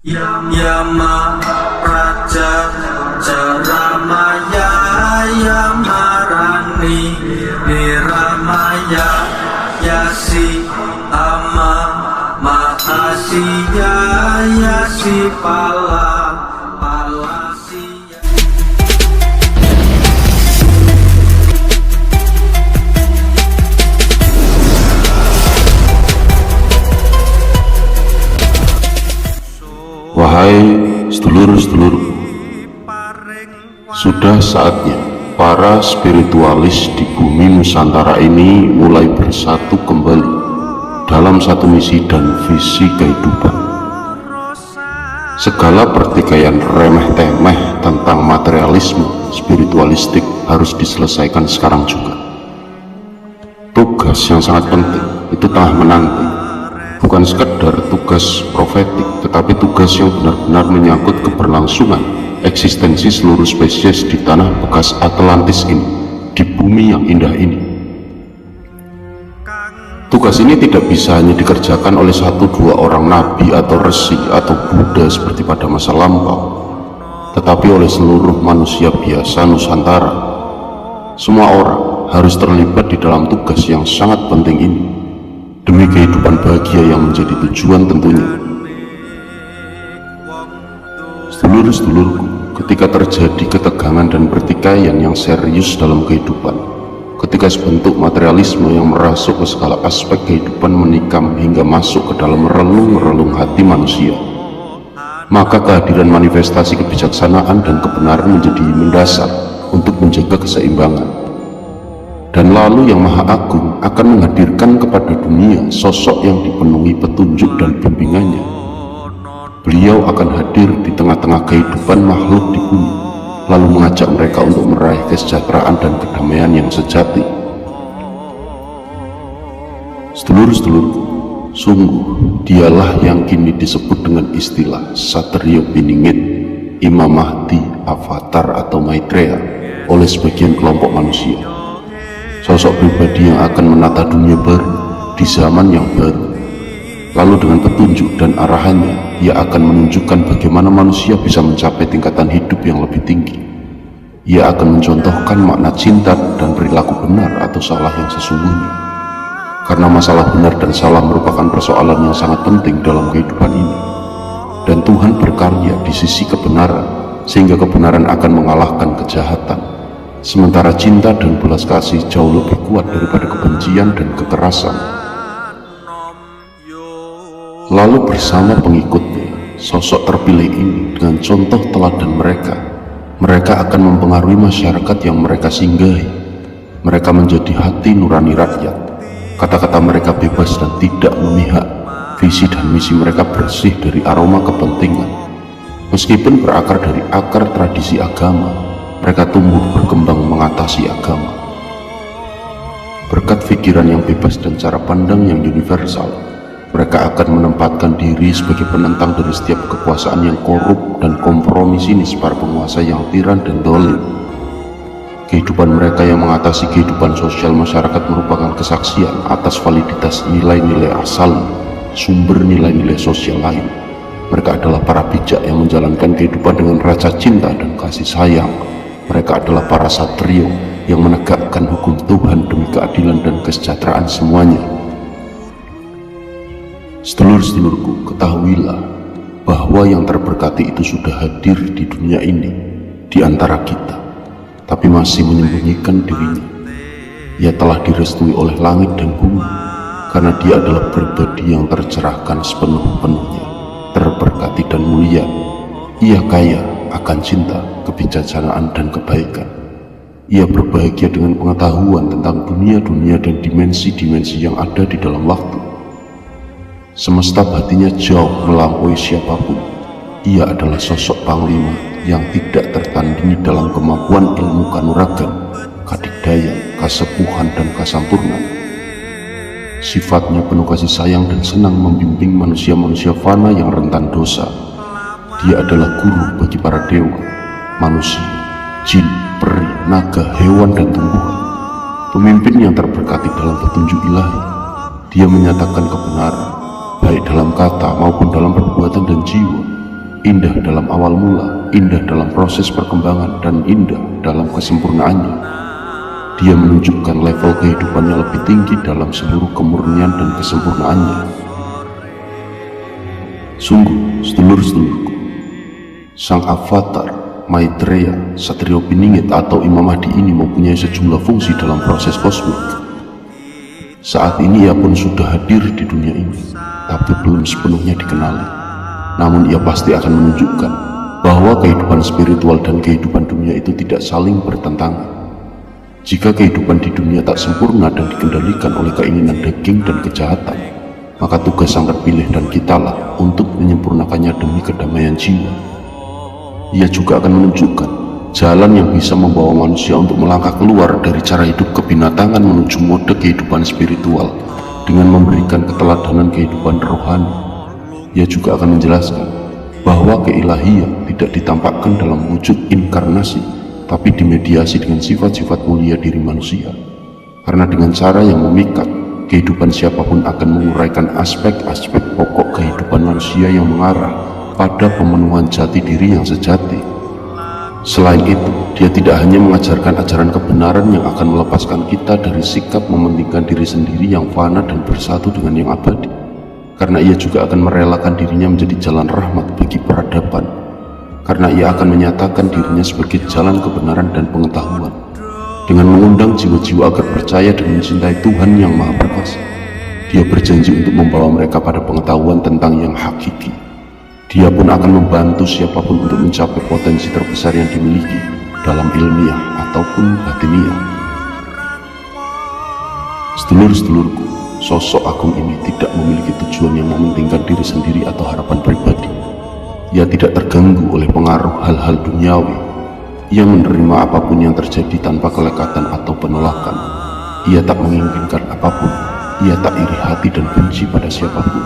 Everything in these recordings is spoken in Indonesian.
Yama Raja Jaramaya Yamarani Niramaya Yasi Ama Mahasiya Yasi Pala Palasiya. Wahai sedulur-sedulurku, sudah saatnya para spiritualis di bumi Nusantara ini mulai bersatu kembali dalam satu misi dan visi kehidupan. Segala pertikaian remeh-temeh tentang materialisme spiritualistik harus diselesaikan sekarang juga. Tugas yang sangat penting itu tengah menanti. Bukan sekedar tugas profetik, tetapi tugas yang benar-benar menyangkut keberlangsungan eksistensi seluruh spesies di tanah bekas Atlantis ini, di bumi yang indah ini. Tugas ini tidak bisa hanya dikerjakan oleh satu dua orang nabi atau resi atau Buddha seperti pada masa lampau, tetapi oleh seluruh manusia biasa Nusantara. Semua orang harus terlibat di dalam tugas yang sangat penting ini, demi kehidupan bahagia yang menjadi tujuan tentunya. Sedulur-sedulurku, ketika terjadi ketegangan dan pertikaian yang serius dalam kehidupan, ketika sebentuk materialisme yang merasuk ke segala aspek kehidupan menikam hingga masuk ke dalam relung-relung hati manusia, maka kehadiran manifestasi kebijaksanaan dan kebenaran menjadi mendasar untuk menjaga keseimbangan. Dan lalu Yang Maha Agung akan menghadirkan kepada dunia sosok yang dipenuhi petunjuk dan bimbingannya. Beliau akan hadir di tengah-tengah kehidupan makhluk di bumi, lalu mengajak mereka untuk meraih kesejahteraan dan kedamaian yang sejati. Sedulur-sedulurku, sungguh dialah yang kini disebut dengan istilah Satrio Piningit, Imam Mahdi, Avatar atau Maitreya oleh sebagian kelompok manusia. Sosok pribadi yang akan menata dunia baru di zaman yang baru. Lalu dengan petunjuk dan arahannya, ia akan menunjukkan bagaimana manusia bisa mencapai tingkatan hidup yang lebih tinggi. Ia akan mencontohkan makna cinta dan perilaku benar atau salah yang sesungguhnya. Karena masalah benar dan salah merupakan persoalan yang sangat penting dalam kehidupan ini. Dan Tuhan berkarya di sisi kebenaran, sehingga kebenaran akan mengalahkan kejahatan. Sementara cinta dan belas kasih jauh lebih kuat daripada kebencian dan kekerasan. Lalu bersama pengikutnya, sosok terpilih ini dengan contoh teladan mereka akan mempengaruhi masyarakat yang mereka singgahi. Mereka menjadi hati nurani rakyat. Kata-kata mereka bebas dan tidak memihak. Visi dan misi mereka bersih dari aroma kepentingan. Meskipun berakar dari akar tradisi agama, mereka tumbuh berkembang mengatasi agama. Berkat pikiran yang bebas dan cara pandang yang universal, mereka akan menempatkan diri sebagai penentang dari setiap kekuasaan yang korup dan kompromi sinis para penguasa yang tiran dan dolim. Kehidupan mereka yang mengatasi kehidupan sosial masyarakat merupakan kesaksian atas validitas nilai-nilai asal, sumber nilai-nilai sosial lain. Mereka adalah para bijak yang menjalankan kehidupan dengan rasa cinta dan kasih sayang. Mereka adalah para satrio yang menegakkan hukum Tuhan demi keadilan dan kesejahteraan semuanya. Sedulur-sedulurku, ketahuilah bahwa yang terberkati itu sudah hadir di dunia ini, di antara kita, tapi masih menyembunyikan dirinya. Ia telah direstui oleh langit dan bumi, karena dia adalah pribadi yang tercerahkan sepenuh-penuhnya, terberkati dan mulia. Ia kaya akan cinta, kebijaksanaan dan kebaikan. Ia berbahagia dengan pengetahuan tentang dunia-dunia dan dimensi-dimensi yang ada di dalam waktu. Semesta batinnya jauh melampaui siapapun. Ia adalah sosok panglima yang tidak tertandingi dalam kemampuan ilmu kanuragan, kadigdayan, kasepuhan dan kasampurnan. Sifatnya penuh kasih sayang dan senang membimbing manusia-manusia fana yang rentan dosa. Dia adalah guru bagi para dewa, manusia, jin, peri, naga, hewan dan tumbuhan. Pemimpin yang terberkati dalam petunjuk ilahi. Dia menyatakan kebenaran, baik dalam kata maupun dalam perbuatan dan jiwa. indah dalam awal mula, indah dalam proses perkembangan, dan indah dalam kesempurnaannya. Dia menunjukkan level kehidupannya lebih tinggi dalam seluruh kemurnian dan kesempurnaannya. Sungguh, sedulur-sedulurku, sang avatar Maitreya Satrio Piningit atau Imam Mahdi ini mempunyai sejumlah fungsi dalam proses kosmik. Saat ini ia pun sudah hadir di dunia ini, tapi belum sepenuhnya dikenali. Namun ia pasti akan menunjukkan bahwa kehidupan spiritual dan kehidupan dunia itu tidak saling bertentangan. Jika kehidupan di dunia tak sempurna dan dikendalikan oleh keinginan daging dan kejahatan, maka tugas sang terpilih dan kitalah untuk menyempurnakannya demi kedamaian jiwa. Ia juga akan menunjukkan jalan yang bisa membawa manusia untuk melangkah keluar dari cara hidup kebinatangan menuju mode kehidupan spiritual dengan memberikan keteladanan kehidupan rohani. Ia juga akan menjelaskan bahwa keilahian tidak ditampakkan dalam wujud inkarnasi, tapi dimediasi dengan sifat-sifat mulia diri manusia. Karena dengan cara yang memikat, kehidupan siapapun akan menguraikan aspek-aspek pokok kehidupan manusia yang mengarah pada pemenuhan jati diri yang sejati. Selain itu, dia tidak hanya mengajarkan ajaran kebenaran yang akan melepaskan kita dari sikap mementingkan diri sendiri yang fana dan bersatu dengan yang abadi, karena ia juga akan merelakan dirinya menjadi jalan rahmat bagi peradaban, karena ia akan menyatakan dirinya sebagai jalan kebenaran dan pengetahuan, dengan mengundang jiwa-jiwa agar percaya dan mencintai Tuhan yang Maha Perkasa. Dia berjanji untuk membawa mereka pada pengetahuan tentang yang hakiki. Dia pun akan membantu siapapun untuk mencapai potensi terbesar yang dimiliki dalam ilmiah ataupun batiniah. Sedulur-sedulurku, sosok agung ini tidak memiliki tujuan yang mementingkan diri sendiri atau harapan pribadi. Ia tidak terganggu oleh pengaruh hal-hal duniawi. Ia menerima apapun yang terjadi tanpa kelekatan atau penolakan. Ia tak menginginkan apapun. Ia tak iri hati dan benci pada siapapun.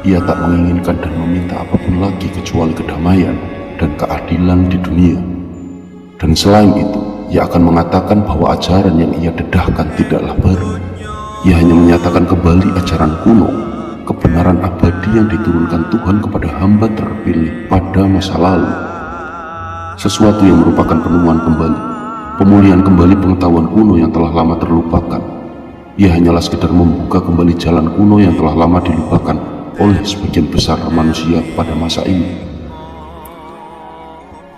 Ia tak menginginkan dan meminta apapun lagi kecuali kedamaian dan keadilan di dunia. Dan selain itu, ia akan mengatakan bahwa ajaran yang ia dedahkan tidaklah baru. Ia hanya menyatakan kembali ajaran kuno, kebenaran abadi yang diturunkan Tuhan kepada hamba terpilih pada masa lalu. Sesuatu yang merupakan penemuan kembali, pemulihan kembali pengetahuan kuno yang telah lama terlupakan. Ia hanyalah sekedar membuka kembali jalan kuno yang telah lama dilupakan oleh sebagian besar manusia pada masa ini.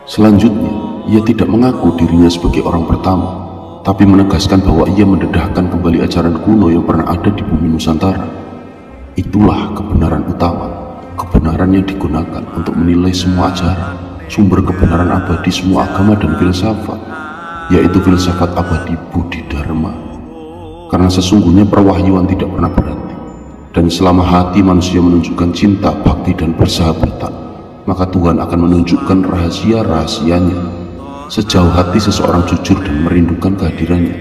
Selanjutnya, ia tidak mengaku dirinya sebagai orang pertama, tapi menegaskan bahwa ia mendedahkan kembali ajaran kuno yang pernah ada di bumi Nusantara. Itulah kebenaran utama, kebenaran yang digunakan untuk menilai semua ajaran, sumber kebenaran abadi semua agama dan filsafat, yaitu filsafat abadi Budi Dharma. Karena sesungguhnya perwahyuan tidak pernah berhenti, dan selama hati manusia menunjukkan cinta, bakti, dan persahabatan, maka Tuhan akan menunjukkan rahasia-rahasianya. Sejauh hati seseorang jujur dan merindukan kehadirannya,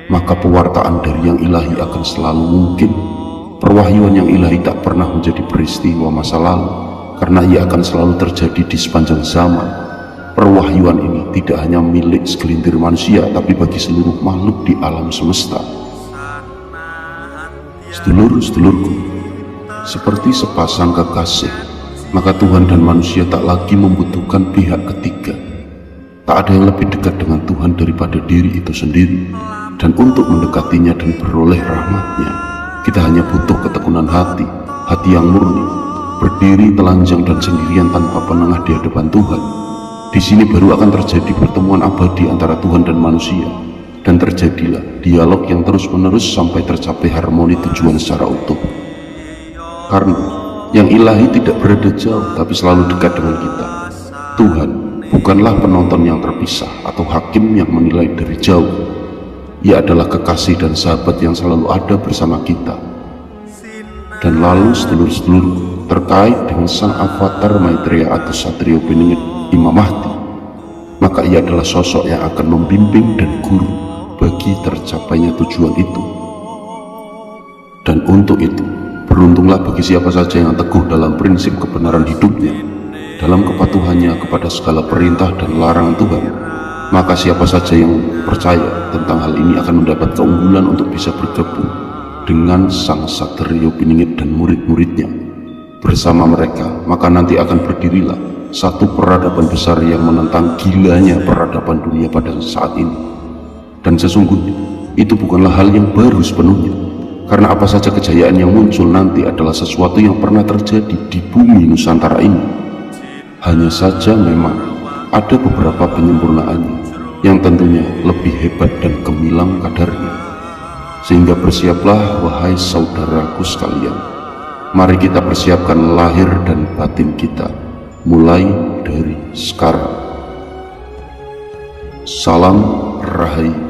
maka pewartaan dari yang ilahi akan selalu mungkin. Perwahyuan yang ilahi tak pernah menjadi peristiwa masa lalu, karena ia akan selalu terjadi di sepanjang zaman. Perwahyuan ini tidak hanya milik segelintir manusia, tapi bagi seluruh makhluk di alam semesta. Sedulur-sedulurku, seperti sepasang kekasih, maka Tuhan dan manusia tak lagi membutuhkan pihak ketiga. Tak ada yang lebih dekat dengan Tuhan daripada diri itu sendiri, dan untuk mendekatinya dan beroleh rahmatnya, kita hanya butuh ketekunan hati, hati yang murni, berdiri telanjang dan sendirian tanpa penengah di hadapan Tuhan. Di sini baru akan terjadi pertemuan abadi antara Tuhan dan manusia, dan terjadilah dialog yang terus-menerus sampai tercapai harmoni tujuan secara utuh. Karena yang ilahi tidak berada jauh, tapi selalu dekat dengan kita. Tuhan bukanlah penonton yang terpisah atau hakim yang menilai dari jauh. Ia adalah kekasih dan sahabat yang selalu ada bersama kita. Dan lalu sedulur-sedulur, terkait dengan sang avatar Maitreya atau Satrio Piningit Imam Mahdi, maka ia adalah sosok yang akan membimbing dan guru bagi tercapainya tujuan itu. Dan untuk itu, beruntunglah bagi siapa saja yang teguh dalam prinsip kebenaran hidupnya, dalam kepatuhannya kepada segala perintah dan larangan Tuhan. Maka siapa saja yang percaya tentang hal ini akan mendapat keunggulan untuk bisa bergabung dengan sang Satrio Piningit dan murid-muridnya. Bersama mereka, maka nanti akan berdirilah satu peradaban besar yang menentang gilanya peradaban dunia pada saat ini. Dan sesungguhnya itu bukanlah hal yang baru sepenuhnya, karena apa saja kejayaan yang muncul nanti adalah sesuatu yang pernah terjadi di bumi Nusantara ini. Hanya saja memang ada beberapa penyempurnaannya yang tentunya lebih hebat dan gemilang kadarnya. Sehingga bersiaplah wahai saudaraku sekalian, mari kita persiapkan lahir dan batin kita mulai dari sekarang. Salam Rahayu.